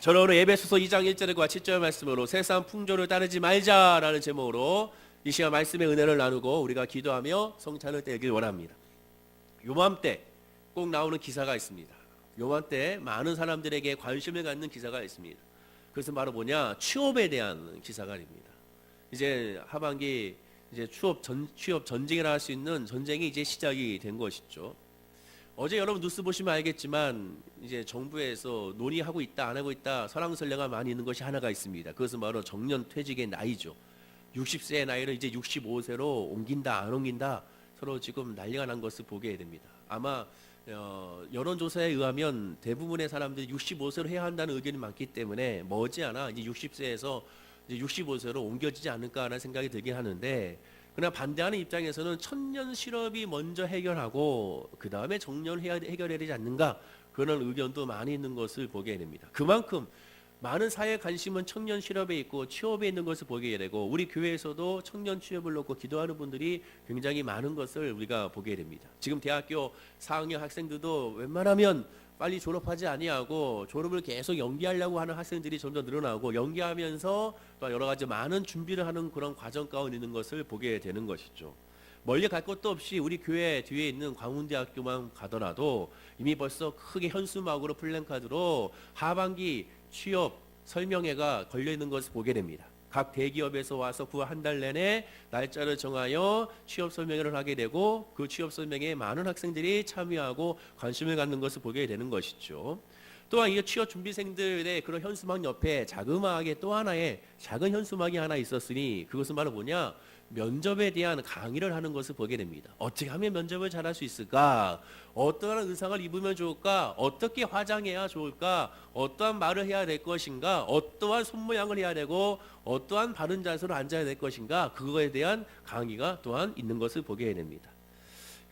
저는 오늘 에베소서 2장 1절과 7절 말씀으로 세상 풍조를 따르지 말자라는 제목으로 이 시간 말씀의 은혜를 나누고 우리가 기도하며 성찬을 떼길 원합니다. 요맘때 꼭 나오는 기사가 있습니다. 요맘때 많은 사람들에게 관심을 갖는 기사가 있습니다. 그것은 바로 뭐냐? 취업에 대한 기사가 됩니다. 이제 하반기 이제 취업 전쟁이라 할 수 있는 전쟁이 이제 시작이 된 것이죠. 어제 여러분 뉴스 보시면 알겠지만 이제 정부에서 논의하고 있다 안 하고 있다 설왕설래가 많이 있는 것이 하나가 있습니다. 그것은 바로 정년 퇴직의 나이죠. 60세의 나이를 이제 65세로 옮긴다 안 옮긴다 서로 지금 난리가 난 것을 보게 됩니다. 아마 여론조사에 의하면 대부분의 사람들이 65세로 해야 한다는 의견이 많기 때문에 머지않아 이제 60세에서 이제 65세로 옮겨지지 않을까라는 생각이 들긴 하는데, 그러나 반대하는 입장에서는 천년 실업이 먼저 해결하고 그 다음에 정년 해결해야 되지 않는가, 그런 의견도 많이 있는 것을 보게 됩니다. 그만큼 많은 사회 관심은 청년 실업에 있고 취업에 있는 것을 보게 되고, 우리 교회에서도 청년 취업을 놓고 기도하는 분들이 굉장히 많은 것을 우리가 보게 됩니다. 지금 대학교 4학년 학생들도 웬만하면 빨리 졸업하지 아니하고 졸업을 계속 연기하려고 하는 학생들이 점점 늘어나고, 연기하면서 또 여러 가지 많은 준비를 하는 그런 과정 가운데 있는 것을 보게 되는 것이죠. 멀리 갈 것도 없이 우리 교회 뒤에 있는 광운대학교만 가더라도 이미 벌써 크게 현수막으로 플랜카드로 하반기 취업 설명회가 걸려있는 것을 보게 됩니다. 각 대기업에서 와서 그 한 달 내내 날짜를 정하여 취업 설명회를 하게 되고, 그 취업 설명회에 많은 학생들이 참여하고 관심을 갖는 것을 보게 되는 것이죠. 또한 이 취업 준비생들의 그런 현수막 옆에 자그마하게 또 하나의 작은 현수막이 하나 있었으니, 그것은 바로 뭐냐? 면접에 대한 강의를 하는 것을 보게 됩니다. 어떻게 하면 면접을 잘할 수 있을까? 어떠한 의상을 입으면 좋을까? 어떻게 화장해야 좋을까? 어떠한 말을 해야 될 것인가? 어떠한 손모양을 해야 되고 어떠한 바른 자세로 앉아야 될 것인가? 그거에 대한 강의가 또한 있는 것을 보게 됩니다.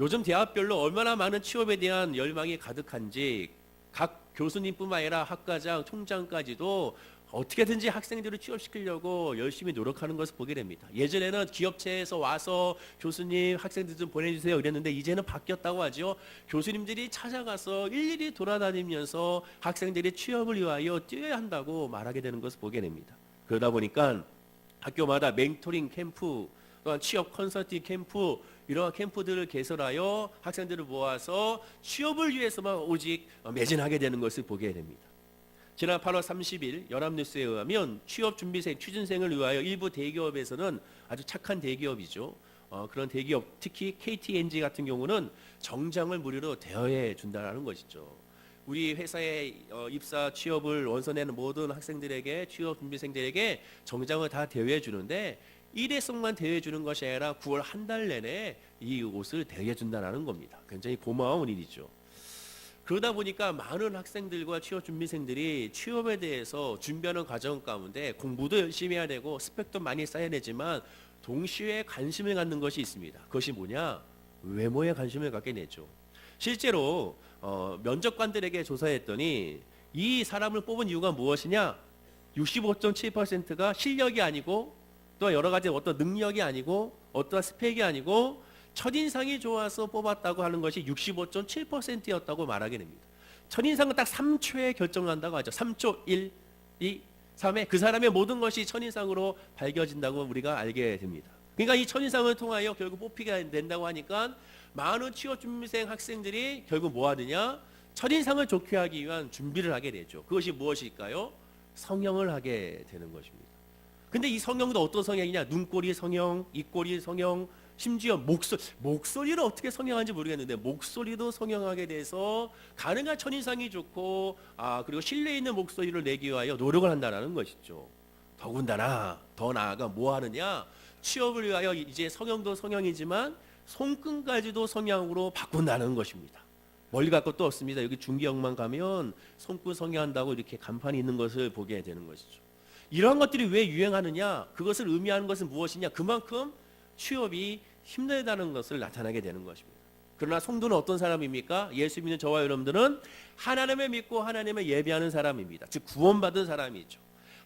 요즘 대학별로 얼마나 많은 취업에 대한 열망이 가득한지 각 교수님뿐만 아니라 학과장, 총장까지도 어떻게든지 학생들을 취업시키려고 열심히 노력하는 것을 보게 됩니다. 예전에는 기업체에서 와서 교수님 학생들 좀 보내주세요 이랬는데, 이제는 바뀌었다고 하죠. 교수님들이 찾아가서 일일이 돌아다니면서 학생들이 취업을 위하여 뛰어야 한다고 말하게 되는 것을 보게 됩니다. 그러다 보니까 학교마다 멘토링 캠프, 또한 취업 컨설팅 캠프, 이러한 캠프들을 개설하여 학생들을 모아서 취업을 위해서만 오직 매진하게 되는 것을 보게 됩니다. 지난 8월 30일 연합뉴스에 의하면 취업준비생, 취준생을 위하여 일부 대기업에서는 아주 착한 대기업이죠. 그런 대기업, 특히 KTNG 같은 경우는 정장을 무료로 대여해 준다는 것이죠. 우리 회사에 입사 취업을 원서내는 모든 학생들에게, 취업준비생들에게 정장을 다 대여해 주는데, 일회성만 대여해 주는 것이 아니라 9월 한 달 내내 이 옷을 대여해 준다는 겁니다. 굉장히 고마운 일이죠. 그러다 보니까 많은 학생들과 취업준비생들이 취업에 대해서 준비하는 과정 가운데 공부도 열심히 해야 되고 스펙도 많이 쌓아야 되지만 동시에 관심을 갖는 것이 있습니다. 그것이 뭐냐? 외모에 관심을 갖게 되죠. 실제로 면접관들에게 조사했더니 이 사람을 뽑은 이유가 무엇이냐? 65.7%가 실력이 아니고 또 여러 가지 어떤 능력이 아니고 어떠한 스펙이 아니고 첫인상이 좋아서 뽑았다고 하는 것이 65.7%였다고 말하게 됩니다. 첫인상은 딱 3초에 결정난다고 하죠. 3초, 1, 2, 3에 그 사람의 모든 것이 첫인상으로 밝혀진다고 우리가 알게 됩니다. 그러니까 이 첫인상을 통하여 결국 뽑히게 된다고 하니까 많은 취업준비생 학생들이 결국 뭐 하느냐? 첫인상을 좋게 하기 위한 준비를 하게 되죠. 그것이 무엇일까요? 성형을 하게 되는 것입니다. 근데 이 성형도 어떤 성형이냐? 눈꼬리 성형, 입꼬리 성형, 심지어 목소리를 어떻게 성형하는지 모르겠는데 목소리도 성형하게 돼서 가능한 첫인상이 좋고 그리고 신뢰 있는 목소리를 내기 위하여 노력을 한다는 것이죠. 더군다나 더 나아가 뭐 하느냐? 취업을 위하여 이제 성형도 성형이지만 손끝까지도 성형으로 바꾼다는 것입니다. 멀리 갈 것도 없습니다. 여기 중기역만 가면 손끝 성형한다고 이렇게 간판이 있는 것을 보게 되는 것이죠. 이러한 것들이 왜 유행하느냐? 그것을 의미하는 것은 무엇이냐? 그만큼 취업이 힘들다는 것을 나타나게 되는 것입니다. 그러나 성도는 어떤 사람입니까? 예수 믿는 저와 여러분들은 하나님을 믿고 하나님을 예배하는 사람입니다. 즉 구원받은 사람이죠.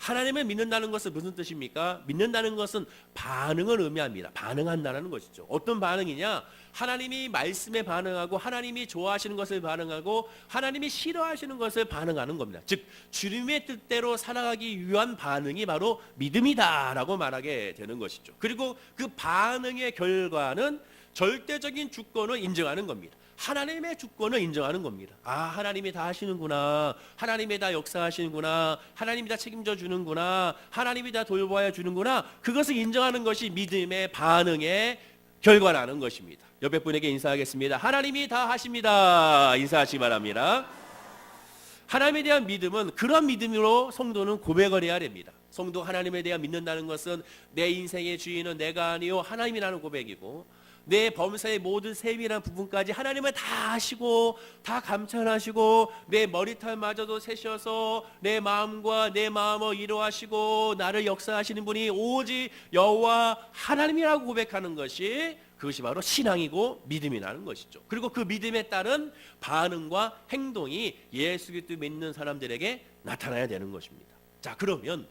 하나님을 믿는다는 것은 무슨 뜻입니까? 믿는다는 것은 반응을 의미합니다. 반응한다는 것이죠. 어떤 반응이냐? 하나님이 말씀에 반응하고 하나님이 좋아하시는 것을 반응하고 하나님이 싫어하시는 것을 반응하는 겁니다. 즉 주님의 뜻대로 살아가기 위한 반응이 바로 믿음이다라고 말하게 되는 것이죠. 그리고 그 반응의 결과는 절대적인 주권을 인정하는 겁니다. 하나님의 주권을 인정하는 겁니다. 아, 하나님이 다 하시는구나. 하나님이 다 역사하시는구나. 하나님이 다 책임져 주는구나. 하나님이 다 돌보아 주는구나. 그것을 인정하는 것이 믿음의 반응의 결과라는 것입니다. 옆에 분에게 인사하겠습니다. 하나님이 다 하십니다. 인사하시기 바랍니다. 하나님에 대한 믿음은 그런 믿음으로 성도는 고백을 해야 됩니다. 성도 하나님에 대한 믿는다는 것은 내 인생의 주인은 내가 아니요 하나님이라는 고백이고, 내 범사의 모든 세밀한 부분까지 하나님은 다 아시고 다 감찰하시고 내 머리털마저도 세셔서 내 마음과 내 마음을 이루하시고 나를 역사하시는 분이 오직 여호와 하나님이라고 고백하는 것이, 그것이 바로 신앙이고 믿음이라는 것이죠. 그리고 그 믿음에 따른 반응과 행동이 예수 그리스도 믿는 사람들에게 나타나야 되는 것입니다. 자, 그러면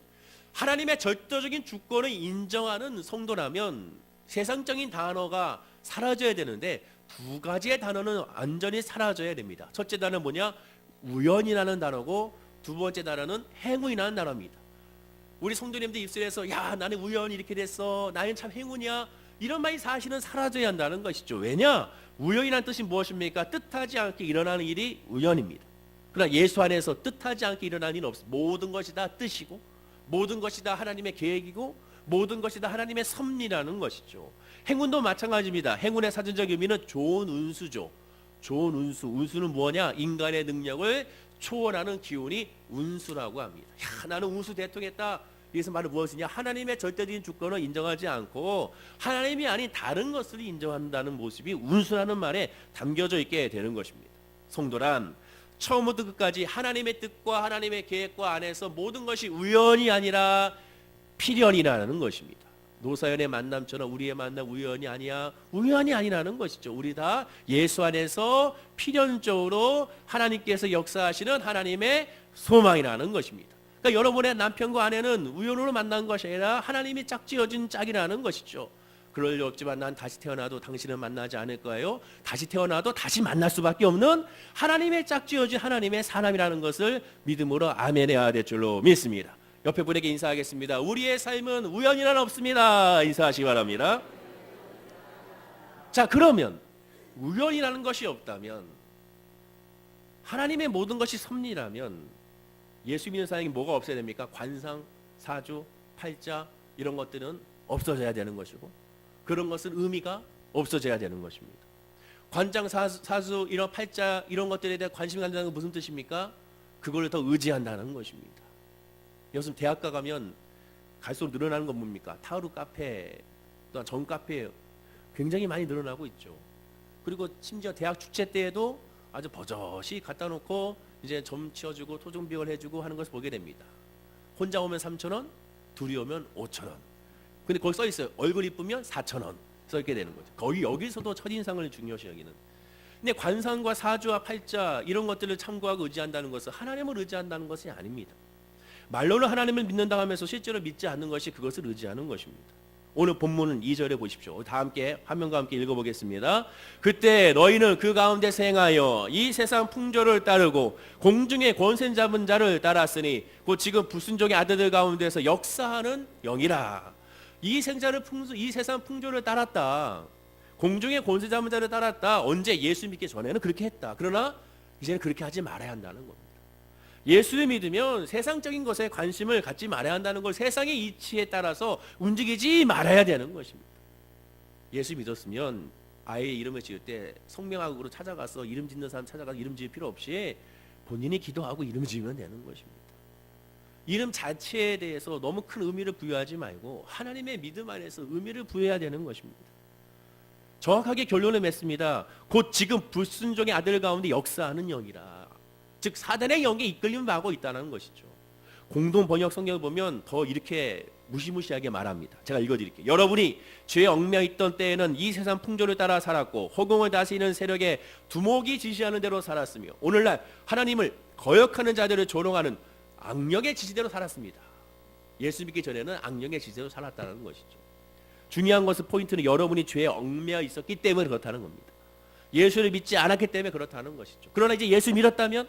하나님의 절대적인 주권을 인정하는 성도라면 세상적인 단어가 사라져야 되는데 두 가지의 단어는 완전히 사라져야 됩니다. 첫째 단어는 뭐냐? 우연이라는 단어고, 두 번째 단어는 행운이라는 단어입니다. 우리 성도님들 입술에서 야, 나는 우연히 이렇게 됐어, 나는 참 행운이야, 이런 말이 사실은 사라져야 한다는 것이죠. 왜냐? 우연이라는 뜻이 무엇입니까? 뜻하지 않게 일어나는 일이 우연입니다. 그러나 예수 안에서 뜻하지 않게 일어나는 일은 없습니다. 모든 것이 다 뜻이고 모든 것이 다 하나님의 계획이고 모든 것이 다 하나님의 섭리라는 것이죠. 행운도 마찬가지입니다. 행운의 사전적 의미는 좋은 운수죠. 좋은 운수. 운수는 뭐냐? 인간의 능력을 초월하는 기운이 운수라고 합니다. 야, 나는 운수 대통했다. 이것은 바로 무엇이냐? 하나님의 절대적인 주권을 인정하지 않고 하나님이 아닌 다른 것을 인정한다는 모습이 운수라는 말에 담겨져 있게 되는 것입니다. 성도란 처음부터 끝까지 하나님의 뜻과 하나님의 계획과 안에서 모든 것이 우연이 아니라 필연이라는 것입니다. 노사연의 만남처럼 우리의 만남 우연이 아니야, 우연이 아니라는 것이죠. 우리 다 예수 안에서 필연적으로 하나님께서 역사하시는 하나님의 소망이라는 것입니다. 그러니까 여러분의 남편과 아내는 우연으로 만난 것이 아니라 하나님이 짝지어준 짝이라는 것이죠. 그럴 리 없지만 난 다시 태어나도 당신은 만나지 않을 거예요. 다시 태어나도 다시 만날 수밖에 없는 하나님의 짝지어준 하나님의 사람이라는 것을 믿음으로 아멘해야 될 줄로 믿습니다. 옆에 분에게 인사하겠습니다. 우리의 삶은 우연이란 없습니다. 인사하시기 바랍니다. 자, 그러면 우연이라는 것이 없다면, 하나님의 모든 것이 섭리라면 예수 믿는 사람이 뭐가 없어야 됩니까? 관상, 사주, 팔자 이런 것들은 없어져야 되는 것이고, 그런 것은 의미가 없어져야 되는 것입니다. 관장, 사수, 이런 팔자 이런 것들에 대해 관심이 간다는 건 무슨 뜻입니까? 그걸 더 의지한다는 것입니다. 요즘 대학가 가면 갈수록 늘어나는 건 뭡니까? 타로 카페, 또한 전 카페 굉장히 많이 늘어나고 있죠. 그리고 심지어 대학 축제 때에도 아주 버젓이 갖다 놓고 이제 점 치워주고 토종 비용을 해주고 하는 것을 보게 됩니다. 혼자 오면 3,000원, 둘이 오면 5,000원. 근데 거기 써 있어요. 얼굴 이쁘면 4,000원 써 있게 되는 거죠. 거의 여기서도 첫인상을 중요시 여기는. 근데 관상과 사주와 팔자 이런 것들을 참고하고 의지한다는 것은 하나님을 의지한다는 것이 아닙니다. 말로는 하나님을 믿는다 하면서 실제로 믿지 않는 것이 그것을 의지하는 것입니다. 오늘 본문은 2절에 보십시오. 다 함께 화면과 함께 읽어보겠습니다. 그때 너희는 그 가운데서 행하여 이 세상 풍조를 따르고 공중의 권세 잡은 자를 따랐으니 곧 지금 불순종의 아들들 가운데서 역사하는 영이라. 이 세상 풍조를 따랐다. 공중의 권세 잡은 자를 따랐다. 언제? 예수 믿기 전에는 그렇게 했다. 그러나 이제는 그렇게 하지 말아야 한다는 겁니다. 예수를 믿으면 세상적인 것에 관심을 갖지 말아야 한다는 걸, 세상의 이치에 따라서 움직이지 말아야 되는 것입니다. 예수 믿었으면 아이의 이름을 지을 때 성명학으로 찾아가서 이름 짓는 사람 찾아가서 이름 지을 필요 없이 본인이 기도하고 이름 지으면 되는 것입니다. 이름 자체에 대해서 너무 큰 의미를 부여하지 말고 하나님의 믿음 안에서 의미를 부여해야 되는 것입니다. 정확하게 결론을 맺습니다. 곧 지금 불순종의 아들 가운데 역사하는 영이라. 즉 사단의 영에 이끌림 받고 있다는 것이죠. 공동 번역 성경을 보면 더 이렇게 무시무시하게 말합니다. 제가 읽어드릴게요. 여러분이 죄에 얽매여 있던 때에는 이 세상 풍조를 따라 살았고 허공을 다스리는 세력에 두목이 지시하는 대로 살았으며 오늘날 하나님을 거역하는 자들을 조롱하는 악력의 지시대로 살았습니다. 예수 믿기 전에는 악령의 지세로 살았다는 것이죠. 중요한 것은 포인트는 여러분이 죄에 얽매여 있었기 때문에 그렇다는 겁니다. 예수를 믿지 않았기 때문에 그렇다는 것이죠. 그러나 이제 예수 믿었다면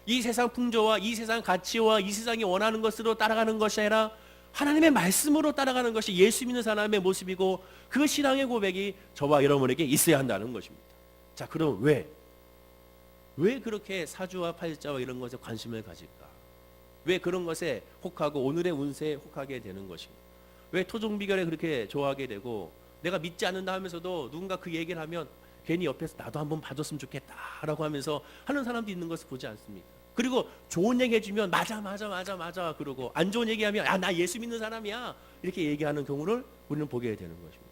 이 세상 풍조와 이 세상 가치와 이 세상이 원하는 것으로 따라가는 것이 아니라 하나님의 말씀으로 따라가는 것이 예수 믿는 사람의 모습이고 그 신앙의 고백이 저와 여러분에게 있어야 한다는 것입니다. 자, 그럼 왜 그렇게 사주와 팔자와 이런 것에 관심을 가질까? 왜 그런 것에 혹하고 오늘의 운세에 혹하게 되는 것인가? 왜 토종비결에 그렇게 좋아하게 되고 내가 믿지 않는다 하면서도 누군가 그 얘기를 하면 괜히 옆에서 나도 한번 봐줬으면 좋겠다라고 하면서 하는 사람도 있는 것을 보지 않습니까? 그리고 좋은 얘기 해주면 맞아 그러고 안 좋은 얘기하면 야, 나 예수 믿는 사람이야 이렇게 얘기하는 경우를 우리는 보게 되는 것입니다.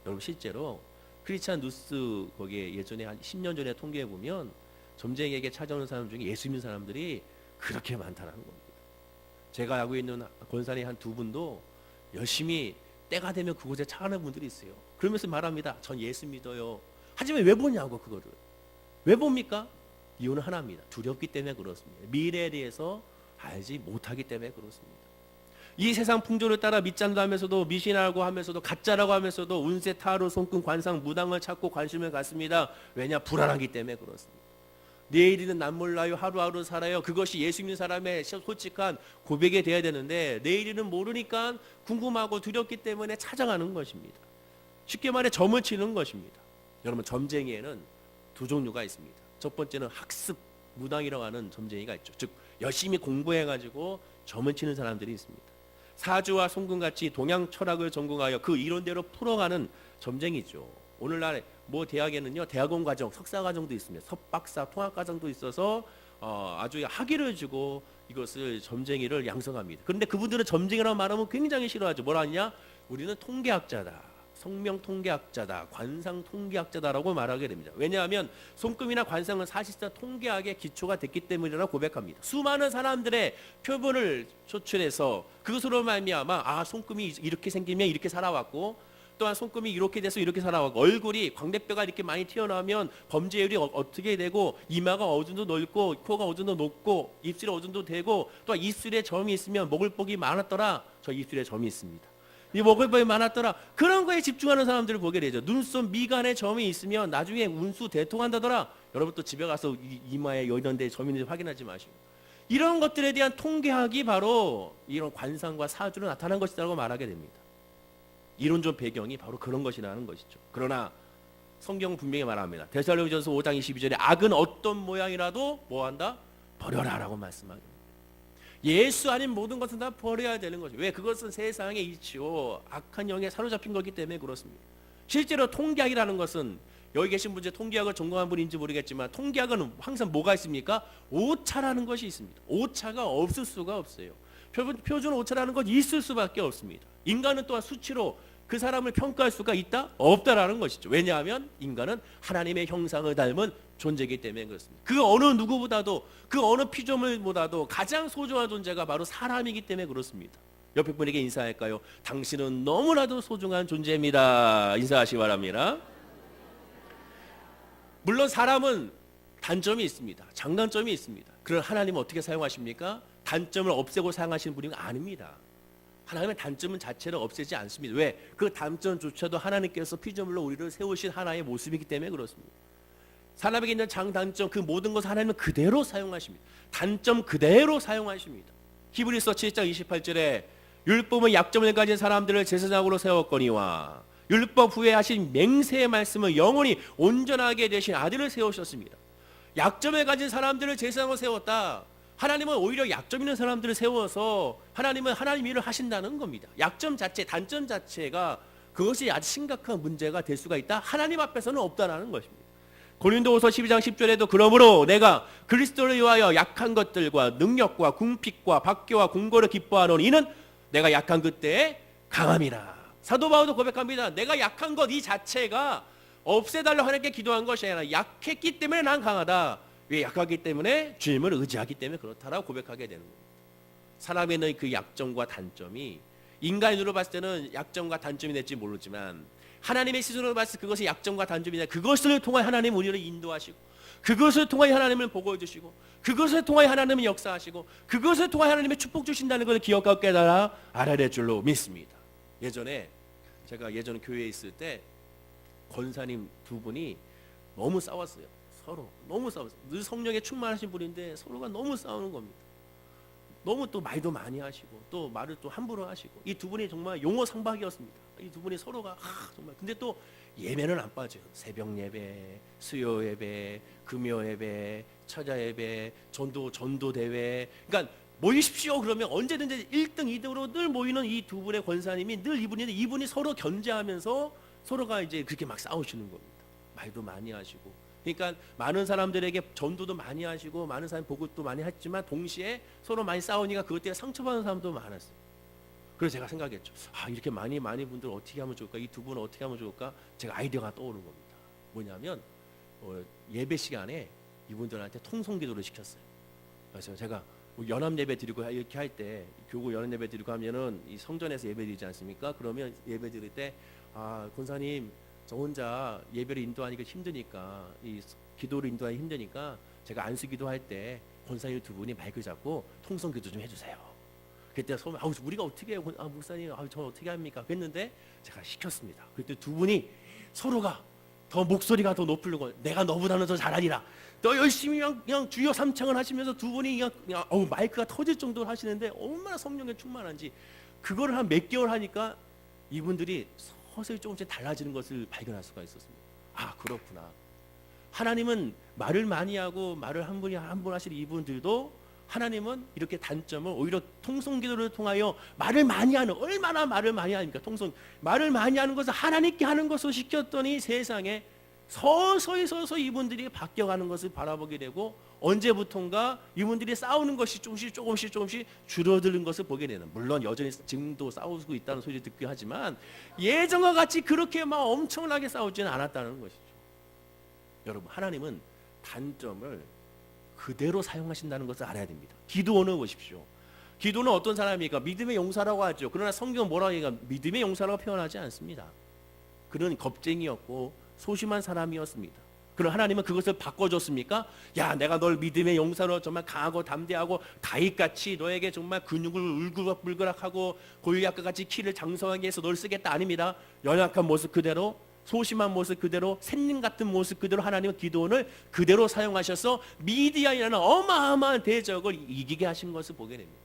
여러분 실제로 크리스찬 뉴스 거기에 예전에 한 10년 전에 통계해 보면 점쟁이에게 찾아오는 사람 중에 예수 믿는 사람들이 그렇게 많다는 겁니다. 제가 알고 있는 권사님 한 두 분도 열심히 때가 되면 그곳에 찾아가는 분들이 있어요. 그러면서 말합니다. 전 예수 믿어요. 하지만 왜 보냐고 그거를. 왜 봅니까? 이유는 하나입니다. 두렵기 때문에 그렇습니다. 미래에 대해서 알지 못하기 때문에 그렇습니다. 이 세상 풍조를 따라 믿지 않다면서도 미신하고 하면서도 가짜라고 하면서도 운세, 타로, 손금, 관상, 무당을 찾고 관심을 갖습니다. 왜냐? 불안하기 때문에 그렇습니다. 내일은 난 몰라요. 하루하루 살아요. 그것이 예수 믿는 사람의 솔직한 고백이 되어야 되는데 내일은 모르니까 궁금하고 두렵기 때문에 찾아가는 것입니다. 쉽게 말해 점을 치는 것입니다. 여러분 점쟁이에는 두 종류가 있습니다. 첫 번째는 학습 무당이라고 하는 점쟁이가 있죠. 즉 열심히 공부해가지고 점을 치는 사람들이 있습니다. 사주와 송금같이 동양 철학을 전공하여 그 이론대로 풀어가는 점쟁이죠. 오늘날 뭐 대학에는요 대학원 과정, 석사 과정도 있습니다. 석박사 통합 과정도 있어서 아주 학위를 주고 이것을 점쟁이를 양성합니다. 그런데 그분들은 점쟁이라고 말하면 굉장히 싫어하죠. 뭐라 하냐? 우리는 통계학자다. 성명 통계학자다, 관상 통계학자다라고 말하게 됩니다. 왜냐하면 손금이나 관상은 사실상 통계학의 기초가 됐기 때문이라고 고백합니다. 수많은 사람들의 표본을 초출해서 그것으로 말미암아 손금이 이렇게 생기면 이렇게 살아왔고 또한 손금이 이렇게 돼서 이렇게 살아왔고 얼굴이 광대뼈가 이렇게 많이 튀어나오면 범죄율이 어떻게 되고 이마가 어느 정도 넓고 코가 어느 정도 높고 입술이 어느 정도 되고 또 입술에 점이 있으면 먹을복이 많았더라. 저 입술에 점이 있습니다. 이 먹을복이 많았더라. 그런 거에 집중하는 사람들을 보게 되죠. 눈썹 미간에 점이 있으면 나중에 운수 대통한다더라. 여러분 또 집에 가서 이마에 이런 데 점이 있는지 확인하지 마시고 이런 것들에 대한 통계학이 바로 이런 관상과 사주로 나타난 것이라고 말하게 됩니다. 이론적 배경이 바로 그런 것이라는 것이죠. 그러나 성경은 분명히 말합니다. 데살로니가전서 5장 22절에 악은 어떤 모양이라도 뭐한다? 버려라라고 말씀합니다. 예수 아닌 모든 것은 다 버려야 되는 거죠. 왜? 그것은 세상의 이치요 악한 영에 사로잡힌 거기 때문에 그렇습니다. 실제로 통계학이라는 것은 여기 계신 분 중에 통계학을 전공한 분인지 모르겠지만 통계학은 항상 뭐가 있습니까? 오차라는 것이 있습니다. 오차가 없을 수가 없어요. 표준 오차라는 건 있을 수밖에 없습니다. 인간은 또한 수치로 그 사람을 평가할 수가 있다? 없다라는 것이죠. 왜냐하면 인간은 하나님의 형상을 닮은 존재이기 때문에 그렇습니다. 그 어느 누구보다도 그 어느 피조물보다도 가장 소중한 존재가 바로 사람이기 때문에 그렇습니다. 옆에 분에게 인사할까요? 당신은 너무나도 소중한 존재입니다. 인사하시기 바랍니다. 물론 사람은 단점이 있습니다. 장단점이 있습니다. 그럼 하나님은 어떻게 사용하십니까? 단점을 없애고 사용하시는 분이 아닙니다. 하나님의 단점은 자체를 없애지 않습니다. 왜? 그 단점조차도 하나님께서 피조물로 우리를 세우신 하나의 모습이기 때문에 그렇습니다. 사람에게 있는 장단점 그 모든 것을 하나님은 그대로 사용하십니다. 단점 그대로 사용하십니다. 히브리서 7장 28절에 율법은 약점을 가진 사람들을 제사장으로 세웠거니와 율법 후에 하신 맹세의 말씀을 영원히 온전하게 되신 아들을 세우셨습니다. 약점을 가진 사람들을 제사장으로 세웠다. 하나님은 오히려 약점 있는 사람들을 세워서 하나님은 하나님 일을 하신다는 겁니다. 약점 자체, 단점 자체가 그것이 아주 심각한 문제가 될 수가 있다. 하나님 앞에서는 없다라는 것입니다. 고린도후서 12장 10절에도 그러므로 내가 그리스도를 위하여 약한 것들과 능력과 궁핍과 박교와 공고를 기뻐하노니 이는 내가 약한 그때에 강함이라. 사도 바울도 고백합니다. 내가 약한 것 이 자체가 없애달라고 하나님께 기도한 것이 아니라 약했기 때문에 난 강하다. 왜? 약하기 때문에 주님을 의지하기 때문에 그렇다라고 고백하게 되는 겁니다. 사람에 있는 그 약점과 단점이 인간의 눈으로 봤을 때는 약점과 단점이 될지 모르지만 하나님의 시선으로 봤을 때 그것이 약점과 단점이냐, 그것을 통해 하나님 우리를 인도하시고, 그것을 통해 하나님을 보고 해주시고, 그것을 통해 하나님을 역사하시고, 그것을 통해 하나님의 축복 주신다는 것을 기억하고 깨달아 알아야 될 줄로 믿습니다. 제가 예전에 교회에 있을 때 권사님 두 분이 너무 싸웠어요. 서로 너무 싸웠어요. 늘 성령에 충만하신 분인데 서로가 너무 싸우는 겁니다. 너무 또 말도 많이 하시고 또 말을 또 함부로 하시고, 이 두 분이 정말 용어 상박이었습니다. 이 두 분이 서로가 정말, 근데 또 예배는 안 빠져요. 새벽 예배, 수요 예배, 금요 예배, 처자 예배, 전도 대회. 그러니까 모이십시오 그러면 언제든지 1등, 2등으로 늘 모이는 이 두 분의 권사님이 늘 이분이 서로 견제하면서 서로가 이제 그렇게 막 싸우시는 겁니다. 말도 많이 하시고. 그러니까 많은 사람들에게 전도도 많이 하시고 많은 사람 보급도 많이 했지만 동시에 서로 많이 싸우니까 그것 때문에 상처받는 사람도 많았어요. 그래서 제가 생각했죠. 이렇게 많이 분들 어떻게 하면 좋을까? 이 두 분은 어떻게 하면 좋을까? 제가 아이디어가 떠오른 겁니다. 뭐냐면 예배 시간에 이분들한테 통성기도를 시켰어요. 그래서 제가 연합 예배 드리고 이렇게 할 때, 교구 연합 예배 드리고 하면은 이 성전에서 예배 드리지 않습니까? 그러면 예배 드릴 때 권사님, 저 혼자 예배를 인도하니까 힘드니까, 이 기도를 인도하기 힘드니까 제가 안수기도 할 때 권사님 두 분이 마이크 잡고 통성기도 좀 해주세요. 그때 처음에 우리가 어떻게 해요? 목사님, 저 어떻게 합니까? 그랬는데 제가 시켰습니다. 그때 두 분이 서로가 더 목소리가 더 높으려고, 내가 너보다는 더 잘하리라, 더 열심히 그냥 주여 삼창을 하시면서 두 분이 그냥 마이크가 터질 정도로 하시는데 얼마나 성령에 충만한지, 그거를 한 몇 개월 하니까 이분들이 서서히 조금씩 달라지는 것을 발견할 수가 있었습니다. 그렇구나. 하나님은 말을 많이 하고 말을 한 분 하실 이분들도, 하나님은 이렇게 단점을 오히려 통성기도를 통하여 말을 많이 하는, 얼마나 말을 많이 하니까 말을 많이 하는 것을 하나님께 하는 것을 시켰더니 세상에 서서히 이분들이 바뀌어가는 것을 바라보게 되고, 언제부턴가 이분들이 싸우는 것이 조금씩 줄어드는 것을 보게 되는, 물론 여전히 지금도 싸우고 있다는 소리 듣긴 하지만 예전과 같이 그렇게 막 엄청나게 싸우지는 않았다는 것이죠. 여러분, 하나님은 단점을 그대로 사용하신다는 것을 알아야 됩니다. 기도원을 보십시오. 기도는 어떤 사람입니까? 믿음의 용사라고 하죠. 그러나 성경은 뭐라고 얘기합니까? 믿음의 용사라고 표현하지 않습니다. 그는 겁쟁이였고 소심한 사람이었습니다. 그럼 하나님은 그것을 바꿔줬습니까? 내가 널 믿음의 용사로 정말 강하고 담대하고 다윗같이 너에게 정말 근육을 울그락불그락하고 골리앗과 같이 키를 장성하게 해서 널 쓰겠다. 아닙니다. 연약한 모습 그대로, 소심한 모습 그대로, 샌님 같은 모습 그대로 하나님은 기도원을 그대로 사용하셔서 미디안이라는 어마어마한 대적을 이기게 하신 것을 보게 됩니다.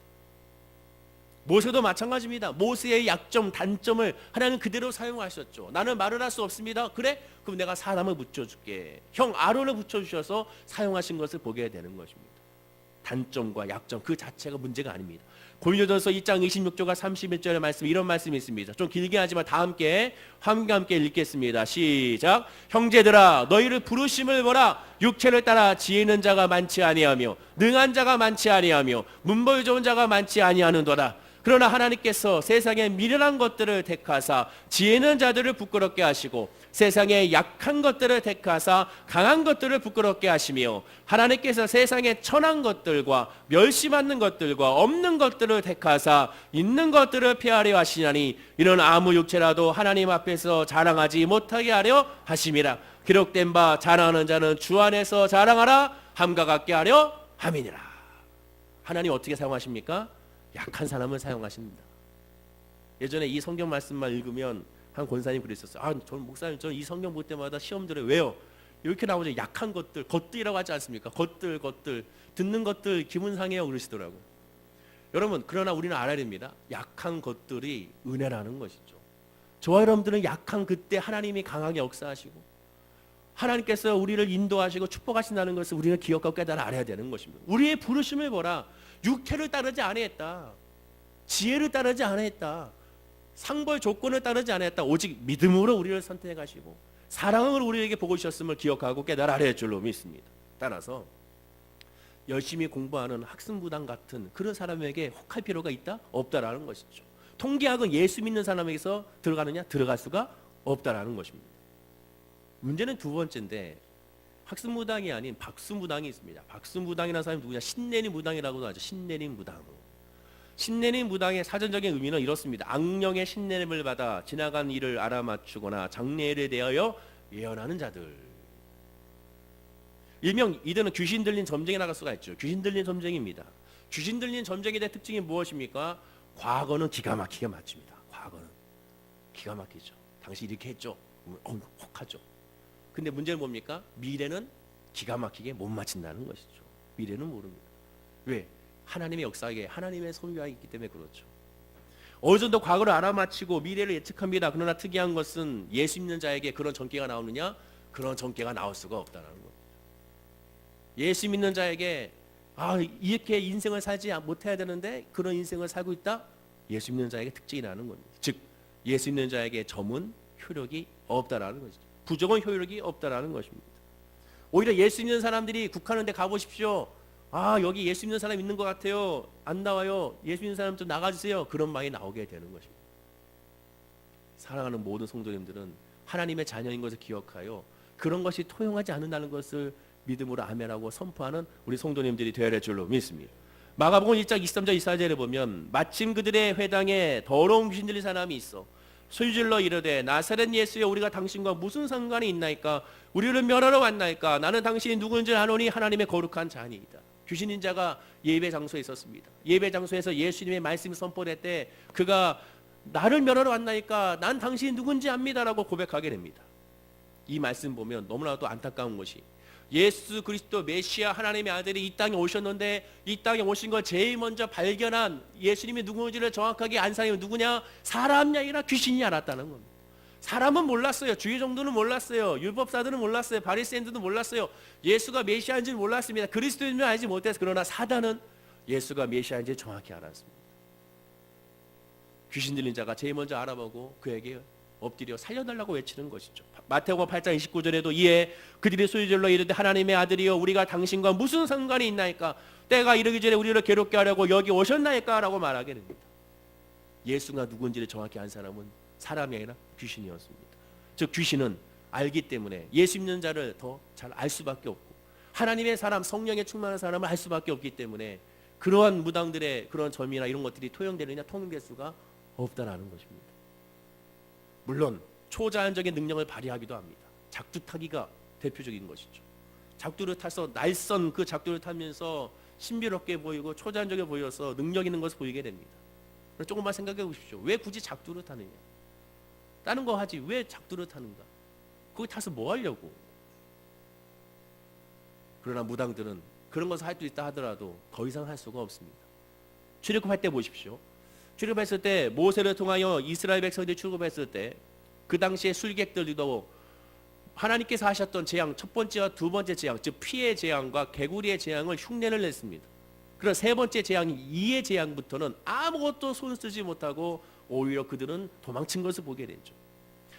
모세도 마찬가지입니다. 모세의 약점, 단점을 하나님은 그대로 사용하셨죠. 나는 말을 할 수 없습니다. 그래? 그럼 내가 사람을 붙여줄게. 형 아론을 붙여주셔서 사용하신 것을 보게 되는 것입니다. 단점과 약점 그 자체가 문제가 아닙니다. 고린도전서 2장 26절과 31절의 말씀, 이런 말씀이 있습니다. 좀 길게 하지만 다 함께 읽겠습니다. 시작. 형제들아, 너희를 부르심을 보라. 육체를 따라 지혜 있는 자가 많지 아니하며 능한 자가 많지 아니하며 문벌 좋은 자가 많지 아니하는도다. 그러나 하나님께서 세상의 미련한 것들을 택하사 지혜 있는 자들을 부끄럽게 하시고 세상의 약한 것들을 택하사 강한 것들을 부끄럽게 하시며 하나님께서 세상의 천한 것들과 멸시받는 것들과 없는 것들을 택하사 있는 것들을 폐하려 하시나니 이는 아무 육체라도 하나님 앞에서 자랑하지 못하게 하려 하심이라. 기록된 바 자랑하는 자는 주 안에서 자랑하라 함과 같게 하려 함이니라. 하나님 어떻게 사용하십니까? 약한 사람을 사용하십니다. 예전에 이 성경 말씀만 읽으면 한 권사님 그랬었어요. 저는 목사님, 저는 이 성경 볼 때마다 시험 들어요. 왜요? 이렇게 나오죠. 약한 것들, 것들이라고 하지 않습니까? 것들 듣는 것들 기분 상해요 그러시더라고. 여러분, 그러나 우리는 알아야 됩니다. 약한 것들이 은혜라는 것이죠. 저와 여러분들은 약한 그때 하나님이 강하게 역사하시고 하나님께서 우리를 인도하시고 축복하신다는 것을 우리는 기억하고 깨달아 알아야 되는 것입니다. 우리의 부르심을 보라. 육체를 따르지 아니했다. 지혜를 따르지 아니했다. 상벌 조건을 따르지 아니했다. 오직 믿음으로 우리를 선택하시고 사랑으로 우리에게 보고 주셨음을 기억하고 깨달아 알아야 할 줄로 믿습니다. 따라서 열심히 공부하는 학습무당 같은 그런 사람에게 혹할 필요가 있다? 없다라는 것이죠. 통계학은 예수 믿는 사람에게서 들어가느냐? 들어갈 수가 없다라는 것입니다. 문제는 두 번째인데, 학습무당이 아닌 박수무당이 있습니다. 박수무당이라는 사람이 누구냐? 신내림 무당이라고도 하죠. 신내림 무당. 신내림 무당의 사전적인 의미는 이렇습니다. 악령의 신내림을 받아 지나간 일을 알아맞추거나 장래를 대하여 예언하는 자들. 일명 이들은 귀신 들린 점쟁이 나갈 수가 있죠. 귀신 들린 점쟁이입니다. 귀신 들린 점쟁이의 특징이 무엇입니까? 과거는 기가 막히게 맞춥니다. 과거는 기가 막히죠. 당시 이렇게 했죠. 혹하죠. 근데 문제는 뭡니까? 미래는 기가 막히게 못 맞춘다는 것이죠. 미래는 모릅니다. 왜? 하나님의 역사에 하나님의 소유가 있기 때문에 그렇죠. 어느 정도 과거를 알아맞히고 미래를 예측합니다. 그러나 특이한 것은 예수 믿는 자에게 그런 전개가 나오느냐? 그런 전개가 나올 수가 없다는 거예요. 예수 믿는 자에게 이렇게 인생을 살지 못해야 되는데 그런 인생을 살고 있다? 예수 믿는 자에게 특징이라는 겁니다. 즉 예수 믿는 자에게 점은 효력이 없다라는 것이죠. 부정은 효력이 없다라는 것입니다. 오히려 예수 믿는 사람들이 국하는 데 가보십시오. 여기 예수 믿는 사람 있는 것 같아요. 안 나와요. 예수 믿는 사람 좀 나가주세요. 그런 말이 나오게 되는 것입니다. 사랑하는 모든 성도님들은 하나님의 자녀인 것을 기억하여 그런 것이 토용하지 않는다는 것을 믿음으로 아멘하고 선포하는 우리 성도님들이 되어야 할 줄로 믿습니다. 마가복음 1장 23절 24절에 보면 마침 그들의 회당에 더러운 귀신 들린 사람이 있어 소리질러 이르되 나사렛 예수여 우리가 당신과 무슨 상관이 있나이까? 우리를 멸하러 왔나이까? 나는 당신이 누구인지 아노니 하나님의 거룩한 자니이다. 귀신인 자가 예배 장소에 있었습니다. 예배 장소에서 예수님의 말씀이 선포될 때 그가 나를 멸하러 왔나이까? 난 당신이 누군지 압니다라고 고백하게 됩니다. 이 말씀 보면 너무나도 안타까운 것이 예수 그리스도 메시아 하나님의 아들이 이 땅에 오셨는데 이 땅에 오신 걸 제일 먼저 발견한 예수님이 누구인지를 정확하게 안 사람이 누구냐? 사람이 아니라 귀신이 알았다는 겁니다. 사람은 몰랐어요. 주의 정도는 몰랐어요. 율법사들은 몰랐어요. 바리새인들도 몰랐어요. 예수가 메시아인지는 몰랐습니다. 그리스도인을 알지 못해서. 그러나 사단은 예수가 메시아인지 정확히 알았습니다. 귀신 들린 자가 제일 먼저 알아보고 그에게 엎드려 살려달라고 외치는 것이죠. 마태복음 8장 29절에도 이에 그들이 소리질러 이르되 하나님의 아들이여 우리가 당신과 무슨 상관이 있나이까? 때가 이르기 전에 우리를 괴롭게 하려고 여기 오셨나이까? 라고 말하게 됩니다. 예수가 누군지를 정확히 안 사람은 사람이 아니라 귀신이었습니다. 즉 귀신은 알기 때문에 예수 믿는 자를 더 잘 알 수밖에 없고 하나님의 사람 성령에 충만한 사람을 알 수밖에 없기 때문에 그러한 무당들의 그런 점이나 이런 것들이 토용되느냐 통용될 수가 없다라는 것입니다. 물론 초자연적인 능력을 발휘하기도 합니다. 작두 타기가 대표적인 것이죠. 작두를 타서 날선 그 작두를 타면서 신비롭게 보이고 초자연적에 보여서 능력 있는 것을 보이게 됩니다. 조금만 생각해 보십시오. 왜 굳이 작두를 타느냐? 다른 거 하지 왜 작두를 타는가? 거기 타서 뭐 하려고? 그러나 무당들은 그런 것을 할 수 있다 하더라도 더 이상 할 수가 없습니다. 출애굽할 때 보십시오. 출애굽했을 때 모세를 통하여 이스라엘 백성들이 출애굽했을 때 그 당시에 술객들도 하나님께서 하셨던 재앙 첫 번째와 두 번째 재앙 즉 피의 재앙과 개구리의 재앙을 흉내를 냈습니다. 그런 세 번째 재앙 이의 재앙부터는 아무것도 손 쓰지 못하고 오히려 그들은 도망친 것을 보게 되죠.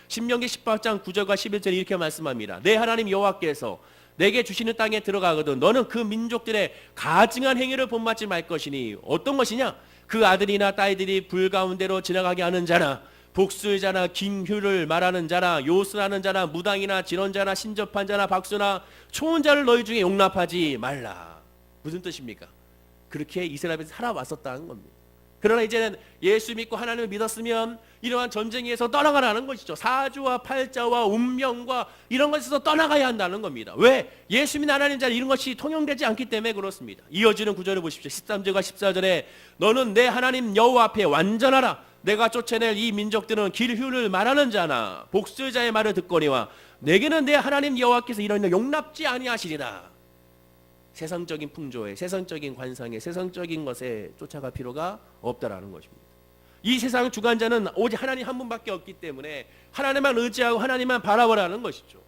신명기 18장 9절과 11절에 이렇게 말씀합니다. 내 하나님 여호와께서 내게 주시는 땅에 들어가거든 너는 그 민족들의 가증한 행위를 본받지 말 것이니 어떤 것이냐? 그 아들이나 딸들이 불 가운데로 지나가게 하는 자나 복술자나 김휴를 말하는 자나 요술하는 자나 무당이나 진언자나 신접한 자나 박수나 초혼자를 너희 중에 용납하지 말라. 무슨 뜻입니까? 그렇게 이스라엘에서 살아왔었다는 겁니다. 그러나 이제는 예수 믿고 하나님을 믿었으면 이러한 전쟁에서 떠나가라는 것이죠. 사주와 팔자와 운명과 이런 것에서 떠나가야 한다는 겁니다. 왜? 예수 믿는 하나님 자 이런 것이 통용되지 않기 때문에 그렇습니다. 이어지는 구절을 보십시오. 13절과 14절에 너는 내 하나님 여호와 앞에 완전하라. 내가 쫓아낼 이 민족들은 길휴를 말하는 자나 복술자의 말을 듣거니와 내게는 내 하나님 여호와께서 이런 일 용납지 아니하시리라. 세상적인 풍조에 세상적인 관상에 세상적인 것에 쫓아갈 필요가 없다라는 것입니다. 이 세상 주관자는 오직 하나님 한 분밖에 없기 때문에 하나님만 의지하고 하나님만 바라보라는 것이죠.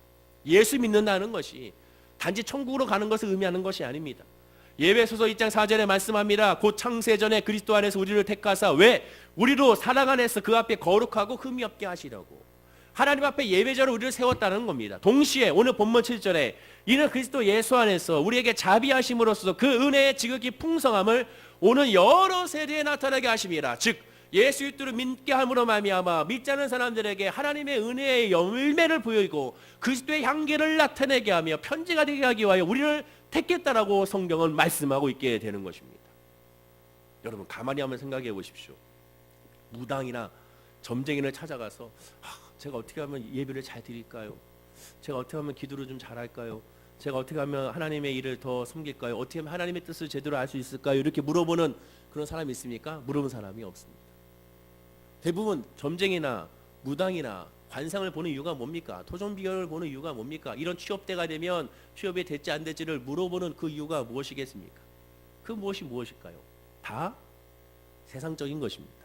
예수 믿는다는 것이 단지 천국으로 가는 것을 의미하는 것이 아닙니다. 예배소서 2장 4절에 말씀합니다. 곧 창세전에 그리스도 안에서 우리를 택하사 왜? 우리로 사랑 안에서 그 앞에 거룩하고 흠이 없게 하시려고 하나님 앞에 예배자로 우리를 세웠다는 겁니다. 동시에 오늘 본문 7절에 이는 그리스도 예수 안에서 우리에게 자비하심으로써 그 은혜의 지극히 풍성함을 오는 여러 세대에 나타나게 하심이라. 즉 예수 그리스도를 믿게 함으로 말미암아 믿지 않는 사람들에게 하나님의 은혜의 열매를 보이고 그리스도의 향기를 나타내게 하며 편지가 되게 하기 위하여 우리를 택했다라고 성경은 말씀하고 있게 되는 것입니다. 여러분 가만히 한번 생각해 보십시오. 무당이나 점쟁이를 찾아가서 제가 어떻게 하면 예배를 잘 드릴까요? 제가 어떻게 하면 기도를 좀 잘할까요? 제가 어떻게 하면 하나님의 일을 더 섬길까요? 어떻게 하면 하나님의 뜻을 제대로 알 수 있을까요? 이렇게 물어보는 그런 사람이 있습니까? 물어본 사람이 없습니다. 대부분 점쟁이나 무당이나 관상을 보는 이유가 뭡니까? 토종 비결을 보는 이유가 뭡니까? 이런 취업 때가 되면 취업이 됐지 안 됐지를 물어보는 그 이유가 무엇이겠습니까? 그 무엇이 무엇일까요? 다 세상적인 것입니다.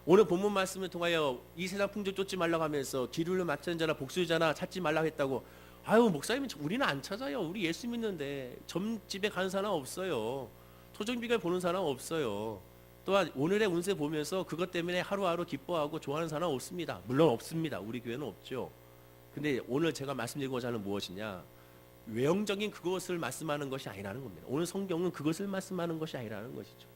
오늘 본문 말씀을 통하여 이 세상 풍조 쫓지 말라고 하면서 기류를 맞추는 자나 복수자나 찾지 말라고 했다고. 아유 목사님 우리는 안 찾아요. 우리 예수 믿는데 점집에 가는 사람 없어요. 토종 비결 보는 사람 없어요. 또한 오늘의 운세 보면서 그것 때문에 하루하루 기뻐하고 좋아하는 사람 없습니다. 물론 없습니다. 우리 교회는 없죠. 근데 오늘 제가 말씀드리고자 하는 무엇이냐, 외형적인 그것을 말씀하는 것이 아니라는 겁니다. 오늘 성경은 그것을 말씀하는 것이 아니라는 것이죠.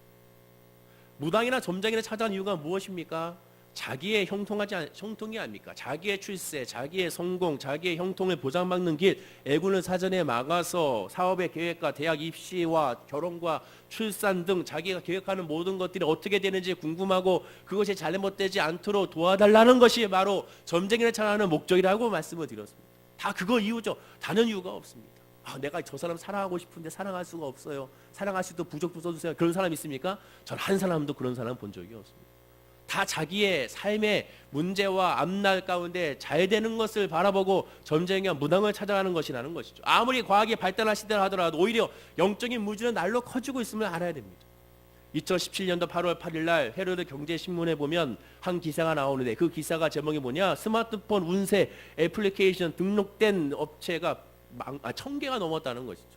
무당이나 점쟁이를 찾아온 이유가 무엇입니까? 자기의 형통이 아닙니까? 자기의 출세, 자기의 성공, 자기의 형통을 보장받는 길, 애군을 사전에 막아서 사업의 계획과 대학 입시와 결혼과 출산 등 자기가 계획하는 모든 것들이 어떻게 되는지 궁금하고 그것이 잘못되지 않도록 도와달라는 것이 바로 점쟁이를 찾아가는 목적이라고 말씀을 드렸습니다. 다 그거 이유죠. 다른 이유가 없습니다. 내가 저 사람 사랑하고 싶은데 사랑할 수가 없어요. 사랑할 수 있도록 부적도 써주세요. 그런 사람 있습니까? 전 한 사람도 그런 사람 본 적이 없습니다. 다 자기의 삶의 문제와 앞날 가운데 잘 되는 것을 바라보고 점쟁이와 무당을 찾아가는 것이라는 것이죠. 아무리 과학이 발달한 시대라 하더라도 오히려 영적인 무지는 날로 커지고 있음을 알아야 됩니다. 2017년도 8월 8일 날 헤로드 경제신문에 보면 한 기사가 나오는데 그 기사가 제목이 뭐냐, 스마트폰 운세 애플리케이션 등록된 업체가 1000개가 넘었다는 것이죠.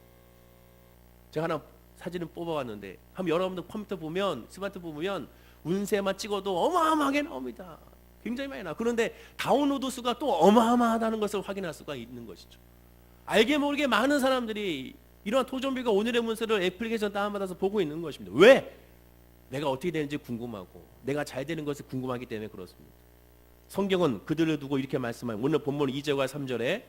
제가 하나 사진을 뽑아왔는데 한번 여러분들 컴퓨터 보면, 스마트폰 보면 운세만 찍어도 어마어마하게 나옵니다. 굉장히 많이 나와. 그런데 다운로드 수가 또 어마어마하다는 것을 확인할 수가 있는 것이죠. 알게 모르게 많은 사람들이 이러한 토종비가 오늘의 문서를 애플리케이션 다운받아서 보고 있는 것입니다. 왜? 내가 어떻게 되는지 궁금하고 내가 잘 되는 것이 궁금하기 때문에 그렇습니다. 성경은 그들을 두고 이렇게 말씀합니다. 오늘 본문 2절과 3절에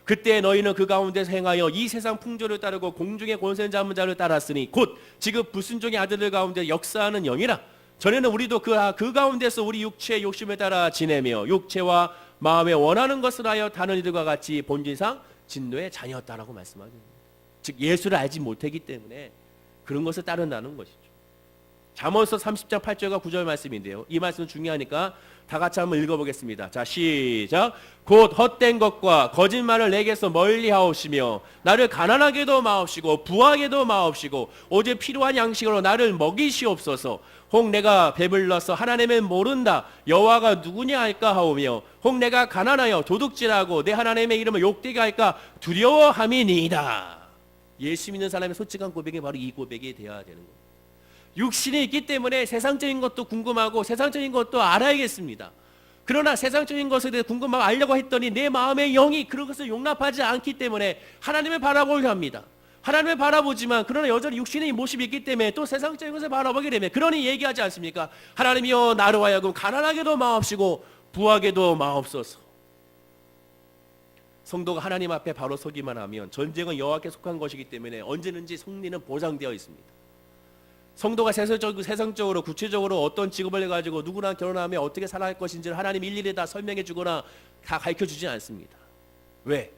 그때 너희는 그 가운데서 행하여 이 세상 풍조를 따르고 공중의 권세 잡은 자를 따랐으니 곧 지금 불순종의 아들들 가운데 역사하는 영이라. 전에는 우리도 그 가운데서 우리 육체의 욕심에 따라 지내며 육체와 마음에 원하는 것을 하여 다른 이들과 같이 본질상 진노의 자녀였다라고 말씀하죠. 즉 예수를 알지 못했기 때문에 그런 것을 따른다는 것이죠. 잠언서 30장 8절과 9절 말씀인데요. 이 말씀은 중요하니까 다 같이 한번 읽어보겠습니다. 자, 시작. 곧 헛된 것과 거짓말을 내게서 멀리하옵시며 나를 가난하게도 마옵시고 부하게도 마옵시고 오직 필요한 양식으로 나를 먹이시옵소서. 혹 내가 배불러서 하나님을 모른다 여호와가 누구냐 할까 하오며 혹 내가 가난하여 도둑질하고 내 하나님의 이름을 욕되게 할까 두려워함이니이다. 예수 믿는 사람의 솔직한 고백이 바로 이 고백이 되어야 되는 겁니다. 육신이 있기 때문에 세상적인 것도 궁금하고 세상적인 것도 알아야겠습니다. 그러나 세상적인 것에 대해 궁금하고 알려고 했더니 내 마음의 영이 그런 것을 용납하지 않기 때문에 하나님을 바라보려 합니다. 하나님을 바라보지만 그러나 여전히 육신의 모습이 있기 때문에 또 세상적인 것을 바라보게 되면 그러니 얘기하지 않습니까? 하나님이여 나로 하여금 가난하게도 마옵시고 부하게도 마옵소서. 성도가 하나님 앞에 바로 서기만 하면 전쟁은 여호와께 속한 것이기 때문에 언제든지 승리는 보장되어 있습니다. 성도가 세상적으로 구체적으로 어떤 직업을 가지고 누구랑 결혼하면 어떻게 살아갈 것인지를 하나님 일일이 다 설명해 주거나 다 가르쳐 주지 않습니다. 왜?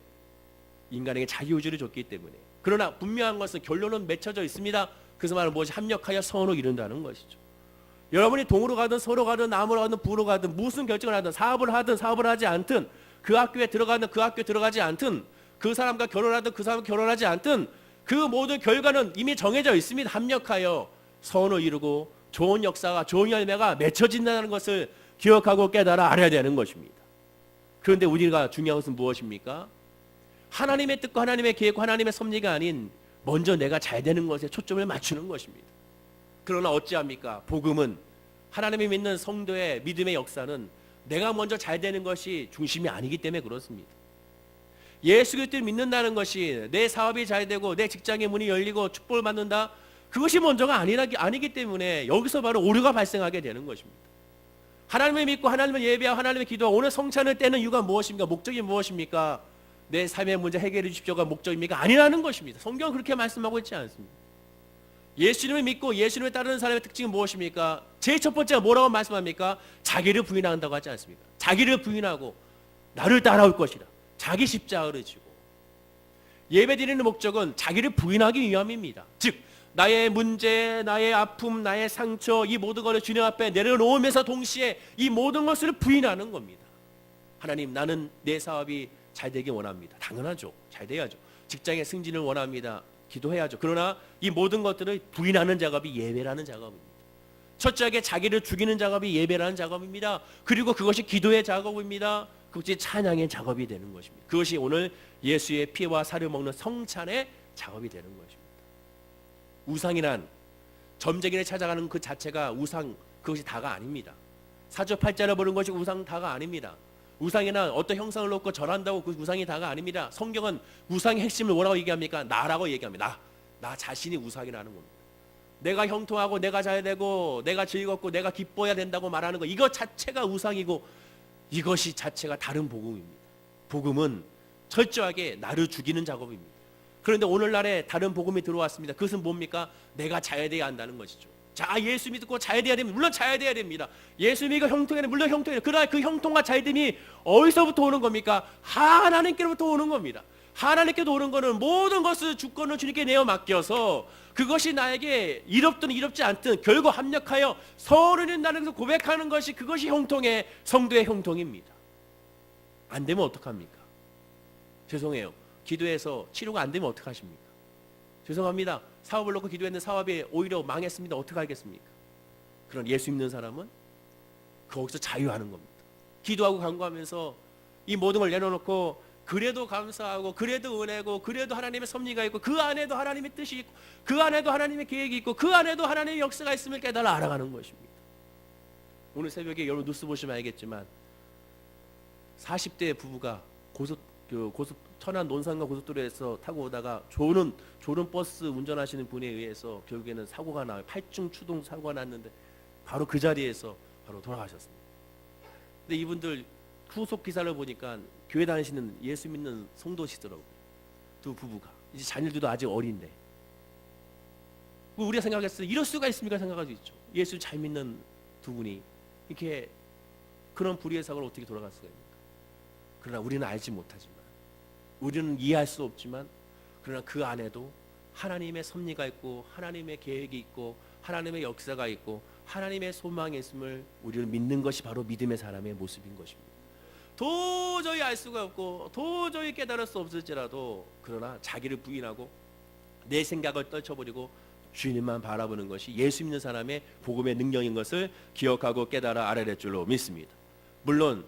인간에게 자유의지를 줬기 때문에. 그러나 분명한 것은 결론은 맺혀져 있습니다. 그래서 말은 무엇이 합력하여 선을 이룬다는 것이죠. 여러분이 동으로 가든 서로 가든 남으로 가든 부로 가든 무슨 결정을 하든 사업을 하지 않든 그 학교에 들어가든 그 학교에 들어가지 않든 그 사람과 결혼하든 그 사람과 결혼하지 않든 그 모든 결과는 이미 정해져 있습니다. 합력하여 선을 이루고 좋은 역사가 좋은 열매가 맺혀진다는 것을 기억하고 깨달아 알아야 되는 것입니다. 그런데 우리가 중요한 것은 무엇입니까? 하나님의 뜻과 하나님의 계획과 하나님의 섭리가 아닌 먼저 내가 잘 되는 것에 초점을 맞추는 것입니다. 그러나 어찌합니까? 복음은 하나님이 믿는 성도의 믿음의 역사는 내가 먼저 잘 되는 것이 중심이 아니기 때문에 그렇습니다. 예수 그리스도를 믿는다는 것이 내 사업이 잘 되고 내 직장의 문이 열리고 축복을 받는다, 그것이 먼저가 아니기 때문에 여기서 바로 오류가 발생하게 되는 것입니다. 하나님을 믿고 하나님을 예배하고 하나님을 기도하고 오늘 성찬을 떼는 이유가 무엇입니까? 목적이 무엇입니까? 내 삶의 문제 해결해 주십시오가 목적입니까? 아니라는 것입니다. 성경은 그렇게 말씀하고 있지 않습니다. 예수님을 믿고 예수님을 따르는 사람의 특징은 무엇입니까? 제일 첫 번째가 뭐라고 말씀합니까? 자기를 부인한다고 하지 않습니까? 자기를 부인하고 나를 따라올 것이다. 자기 십자가를 지고. 예배드리는 목적은 자기를 부인하기 위함입니다. 즉 나의 문제, 나의 아픔, 나의 상처, 이 모든 것을 주님 앞에 내려놓으면서 동시에 이 모든 것을 부인하는 겁니다. 하나님, 나는 내 사업이 잘 되길 원합니다. 당연하죠. 잘 돼야죠. 직장의 승진을 원합니다. 기도해야죠. 그러나 이 모든 것들을 부인하는 작업이 예배라는 작업입니다. 첫째하게 자기를 죽이는 작업이 예배라는 작업입니다. 그리고 그것이 기도의 작업입니다. 그것이 찬양의 작업이 되는 것입니다. 그것이 오늘 예수의 피와 살을 먹는 성찬의 작업이 되는 것입니다. 우상이란 점쟁이를 찾아가는 그 자체가 우상, 그것이 다가 아닙니다. 사조 팔자를 보는 것이 우상 다가 아닙니다. 우상이나 어떤 형상을 놓고 절한다고 그 우상이 다가 아닙니다. 성경은 우상의 핵심을 뭐라고 얘기합니까? 나라고 얘기합니다. 나 자신이 우상이라는 겁니다. 내가 형통하고 내가 잘 되고 내가 즐겁고 내가 기뻐야 된다고 말하는 것, 이것 자체가 우상이고 이것이 자체가 다른 복음입니다. 복음은 철저하게 나를 죽이는 작업입니다. 그런데 오늘날에 다른 복음이 들어왔습니다. 그것은 뭡니까? 내가 잘 돼야 한다는 것이죠. 자, 예수 믿고 잘 돼야 됩니다. 물론 잘 돼야 됩니다. 예수 믿고 형통해야 됩니다. 물론 형통해야 됩니다. 그러나 그 형통과 잘됨이 어디서부터 오는 겁니까? 하나님께로부터 오는 겁니다. 하나님께로 오는 것은 모든 것을 주권을 주님께 내어 맡겨서 그것이 나에게 이롭든 이롭지 않든 결국 합력하여 서로 된다는 것을 고백하는 것이, 그것이 형통의 성도의 형통입니다. 안 되면 어떡합니까? 죄송해요. 기도해서 치료가 안 되면 어떡하십니까? 죄송합니다. 사업을 놓고 기도했는데 사업이 오히려 망했습니다. 어떡하겠습니까? 그런 예수 믿는 사람은 거기서 자유하는 겁니다. 기도하고 간구하면서 이 모든 걸 내려놓고 그래도 감사하고 그래도 은혜고 그래도 하나님의 섭리가 있고 그 안에도 하나님의 뜻이 있고 그 안에도 하나님의 계획이 있고 그 안에도 하나님의 역사가 있음을 깨달아 알아가는 것입니다. 오늘 새벽에 여러분 뉴스 보시면 알겠지만 40대 부부가 고속 천안 논산과 고속도로에서 타고 오다가 조른 버스 운전하시는 분에 의해서 결국에는 사고가 나요. 8중 추동 사고가 났는데 바로 그 자리에서 바로 돌아가셨습니다. 근데 이분들 후속 기사를 보니까 교회 다니시는 예수 믿는 성도시더라고요. 두 부부가 이제 자녀들도 아직 어린데 우리가 생각했을 때 이럴 수가 있습니까? 생각할 수 있죠. 예수 잘 믿는 두 분이 이렇게 그런 불의의 사고를 어떻게 돌아갈 수가 있습니까? 그러나 우리는 알지 못하지만, 우리는 이해할 수 없지만, 그러나 그 안에도 하나님의 섭리가 있고 하나님의 계획이 있고 하나님의 역사가 있고 하나님의 소망이 있음을 우리는 믿는 것이 바로 믿음의 사람의 모습인 것입니다. 도저히 알 수가 없고 도저히 깨달을 수 없을지라도 그러나 자기를 부인하고 내 생각을 떨쳐버리고 주님만 바라보는 것이 예수 믿는 사람의 복음의 능력인 것을 기억하고 깨달아 알아야 될 줄로 믿습니다. 물론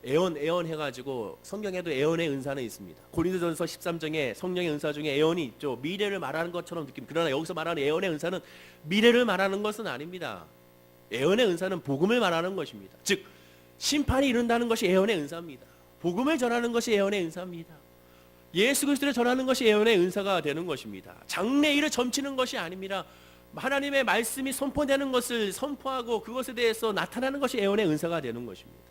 애언 해가지고 성경에도 애언의 은사는 있습니다. 고린도전서 13장에 성령의 은사 중에 애언이 있죠. 미래를 말하는 것처럼 느낌. 그러나 여기서 말하는 애언의 은사는 미래를 말하는 것은 아닙니다. 애언의 은사는 복음을 말하는 것입니다. 즉 심판이 이른다는 것이 애언의 은사입니다. 복음을 전하는 것이 애언의 은사입니다. 예수 그리스도를 전하는 것이 애언의 은사가 되는 것입니다. 장래일을 점치는 것이 아닙니다. 하나님의 말씀이 선포되는 것을 선포하고 그것에 대해서 나타나는 것이 애언의 은사가 되는 것입니다.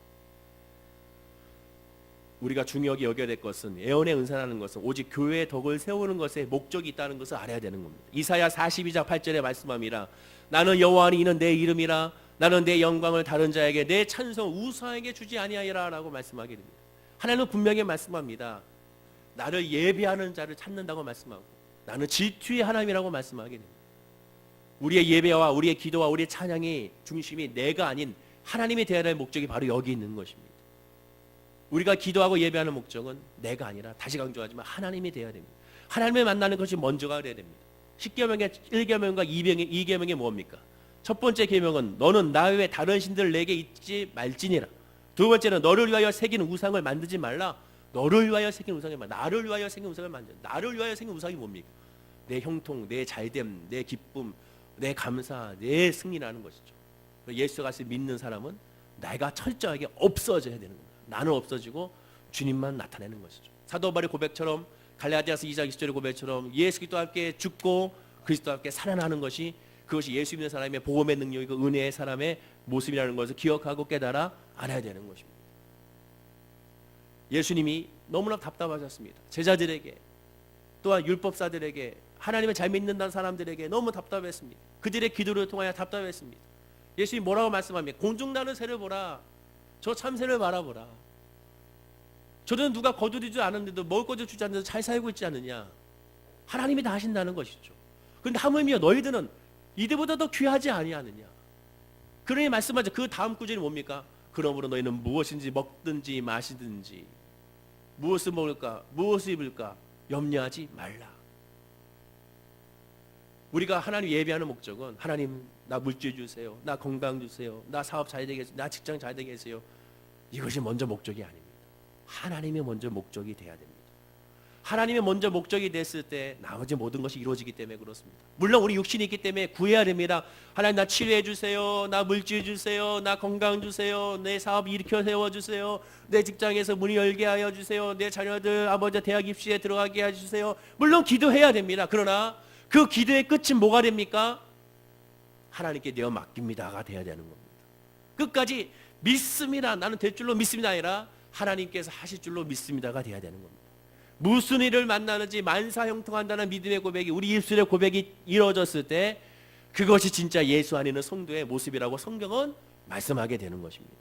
우리가 중요하게 여겨야 될 것은 애언의 은사라는 것은 오직 교회의 덕을 세우는 것에 목적이 있다는 것을 알아야 되는 겁니다. 이사야 42장 8절에 말씀합니다. 나는 여호와니 이는 내 이름이라 나는 내 영광을 다른 자에게 내 찬송 우상에게 주지 아니하리라 라고 말씀하게 됩니다. 하나님은 분명히 말씀합니다. 나를 예배하는 자를 찾는다고 말씀하고 나는 질투의 하나님이라고 말씀하게 됩니다. 우리의 예배와 우리의 기도와 우리의 찬양이 중심이 내가 아닌 하나님이 되어야 할 목적이 바로 여기 있는 것입니다. 우리가 기도하고 예배하는 목적은 내가 아니라 다시 강조하지만 하나님이 되어야 됩니다. 하나님을 만나는 것이 먼저가 되어야 됩니다. 10계명의 1계명과 2계명이 뭡니까? 첫 번째 계명은 너는 나 외에 다른 신들을 내게 잊지 말지니라. 두 번째는 너를 위하여 새긴 우상을 만들지 말라. 너를 위하여 새긴 우상을 만들. 나를 위하여 새긴 우상을 만들. 나를 위하여 새긴 우상이 뭡니까? 내 형통, 내 잘됨, 내 기쁨, 내 감사, 내 승리라는 것이죠. 예수가 믿는 사람은 내가 철저하게 없어져야 되는 겁니다. 나는 없어지고 주님만 나타내는 것이죠. 사도 바울의 고백처럼 갈라디아서 2장 20절의 고백처럼 예수 그리스도와 함께 죽고 그리스도와 함께 살아나는 것이 그것이 예수 믿는 사람의 복음의 능력이고 은혜의 사람의 모습이라는 것을 기억하고 깨달아 알아야 되는 것입니다. 예수님이 너무나 답답하셨습니다. 제자들에게 또한 율법사들에게 하나님을 잘 믿는다는 사람들에게 너무 답답했습니다. 그들의 기도를 통하여 답답했습니다. 예수님이 뭐라고 말씀합니까? 공중나는 새를 보라. 저 참새를 바라보라. 저는 누가 거두리지 않았는데도 먹을 것도 주지 않는데도 잘 살고 있지 않느냐. 하나님이 다 하신다는 것이죠. 그런데 하물며 너희들은 이들보다 더 귀하지 아니하느냐. 그러니 말씀하죠. 그 다음 구절이 뭡니까? 그러므로 너희는 무엇인지 먹든지 마시든지 무엇을 먹을까 무엇을 입을까 염려하지 말라. 우리가 하나님 예배하는 목적은 하나님 나 물질 주세요. 나 건강 주세요. 나 사업 잘 되게 해주세요. 나 직장 잘 되게 해주세요. 이것이 먼저 목적이 아닙니다. 하나님이 먼저 목적이 돼야 됩니다. 하나님이 먼저 목적이 됐을 때 나머지 모든 것이 이루어지기 때문에 그렇습니다. 물론 우리 육신이 있기 때문에 구해야 됩니다. 하나님 나 치료해 주세요. 나 물질 주세요. 나 건강 주세요. 내 사업 일으켜 세워주세요. 내 직장에서 문이 열게 하여 주세요. 내 자녀들 아버지 대학 입시에 들어가게 해주세요. 물론 기도해야 됩니다. 그러나 그 기도의 끝은 뭐가 됩니까? 하나님께 내어 맡깁니다가 돼야 되는 겁니다. 끝까지 믿습니다. 나는 될 줄로 믿습니다 아니라 하나님께서 하실 줄로 믿습니다가 돼야 되는 겁니다. 무슨 일을 만나는지 만사형통한다는 믿음의 고백이 우리 입술의 고백이 이루어졌을 때 그것이 진짜 예수 안에 있는 성도의 모습이라고 성경은 말씀하게 되는 것입니다.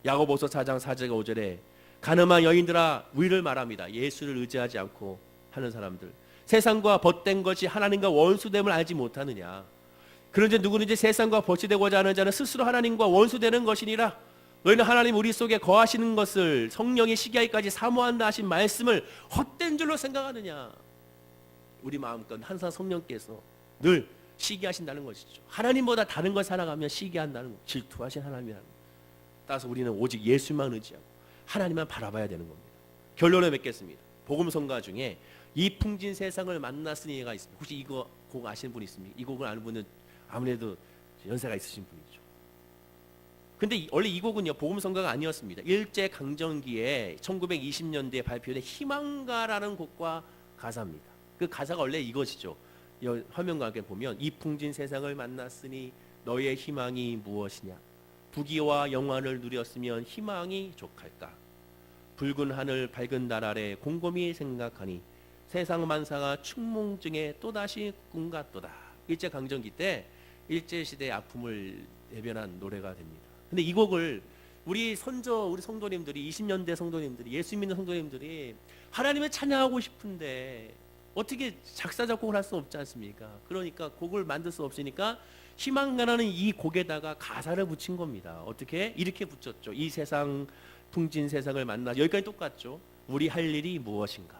야고보서 4장 4절과 5절에 가늠한 여인들아 위를 말합니다. 예수를 의지하지 않고 하는 사람들, 세상과 벗된 것이 하나님과 원수됨을 알지 못하느냐. 그런데 누구든지 세상과 벗이 되고자 하는 자는 스스로 하나님과 원수되는 것이니라. 너희는 하나님 우리 속에 거하시는 것을 성령이 시기하기까지 사모한다 하신 말씀을 헛된 줄로 생각하느냐. 우리 마음껏 항상 성령께서 늘 시기하신다는 것이죠. 하나님보다 다른 걸 살아가면 시기한다는 것, 질투하신 하나님이라는 것. 따라서 우리는 오직 예수만 의지하고 하나님만 바라봐야 되는 겁니다. 결론을 맺겠습니다. 복음성가 중에 이 풍진 세상을 만났으니가 있습니다. 혹시 이거 곡 아시는 분 있습니까? 이 곡을 아는 분은 아무래도 연세가 있으신 분이죠. 근데 원래 이 곡은요 복음성가가 아니었습니다. 일제강점기에 1920년대에 발표된 희망가라는 곡과 가사입니다. 그 가사가 원래 이것이죠. 화면과 함께 보면 이 풍진 세상을 만났으니 너의 희망이 무엇이냐. 부귀와 영화를 누렸으면 희망이 족할까. 붉은 하늘 밝은 달 아래 곰곰이 생각하니 세상 만사가 충몽증에 또다시 꿈 같도다. 일제강점기 때 일제시대의 아픔을 대변한 노래가 됩니다. 근데 이 곡을 우리 성도님들이 20년대 성도님들이 예수 믿는 성도님들이 하나님을 찬양하고 싶은데 어떻게 작사 작곡을 할 수 없지 않습니까? 그러니까 곡을 만들 수 없으니까 희망가라는 이 곡에다가 가사를 붙인 겁니다. 어떻게? 이렇게 붙였죠. 이 세상 풍진 세상을 만나 여기까지 똑같죠. 우리 할 일이 무엇인가?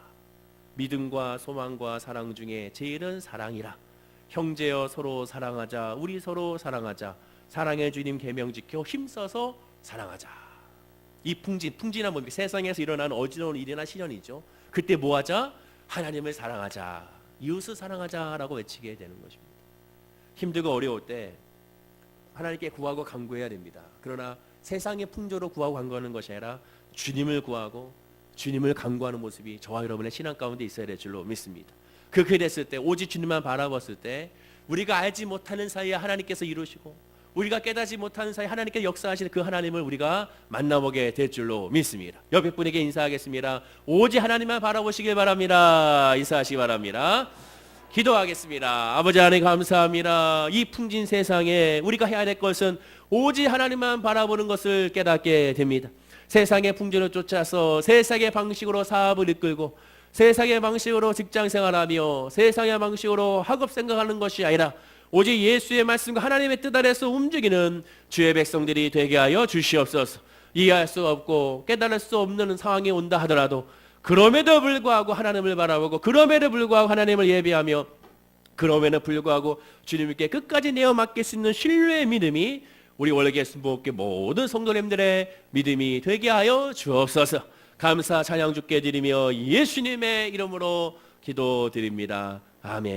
믿음과 소망과 사랑 중에 제일은 사랑이라. 형제여 서로 사랑하자. 우리 서로 사랑하자. 사랑의 주님 계명 지켜 힘써서 사랑하자. 이 풍진은 뭡니까? 세상에서 일어나는 어지러운 일이나 시련이죠. 그때 뭐하자? 하나님을 사랑하자. 이웃을 사랑하자라고 외치게 되는 것입니다. 힘들고 어려울 때 하나님께 구하고 간구해야 됩니다. 그러나 세상의 풍조로 구하고 간구하는 것이 아니라 주님을 구하고 주님을 간구하는 모습이 저와 여러분의 신앙 가운데 있어야 될 줄로 믿습니다. 그렇게 됐을 때 오직 주님만 바라봤을 때 우리가 알지 못하는 사이에 하나님께서 이루시고 우리가 깨닫지 못하는 사이 하나님께 역사하시는 그 하나님을 우리가 만나보게 될 줄로 믿습니다. 옆에 분에게 인사하겠습니다. 오직 하나님만 바라보시길 바랍니다. 인사하시기 바랍니다. 기도하겠습니다. 아버지 하나님 감사합니다. 이 풍진 세상에 우리가 해야 될 것은 오직 하나님만 바라보는 것을 깨닫게 됩니다. 세상의 풍조를 쫓아서 세상의 방식으로 사업을 이끌고 세상의 방식으로 직장생활하며 세상의 방식으로 학업 생각하는 것이 아니라 오직 예수의 말씀과 하나님의 뜻 아래서 움직이는 주의 백성들이 되게 하여 주시옵소서. 이해할 수 없고 깨달을 수 없는 상황이 온다 하더라도 그럼에도 불구하고 하나님을 바라보고 그럼에도 불구하고 하나님을 예배하며 그럼에도 불구하고 주님께 끝까지 내어 맡길 수 있는 신뢰의 믿음이 우리 월계 순복계 모든 성도님들의 믿음이 되게 하여 주옵소서. 감사 찬양 주께 드리며 예수님의 이름으로 기도드립니다. 아멘.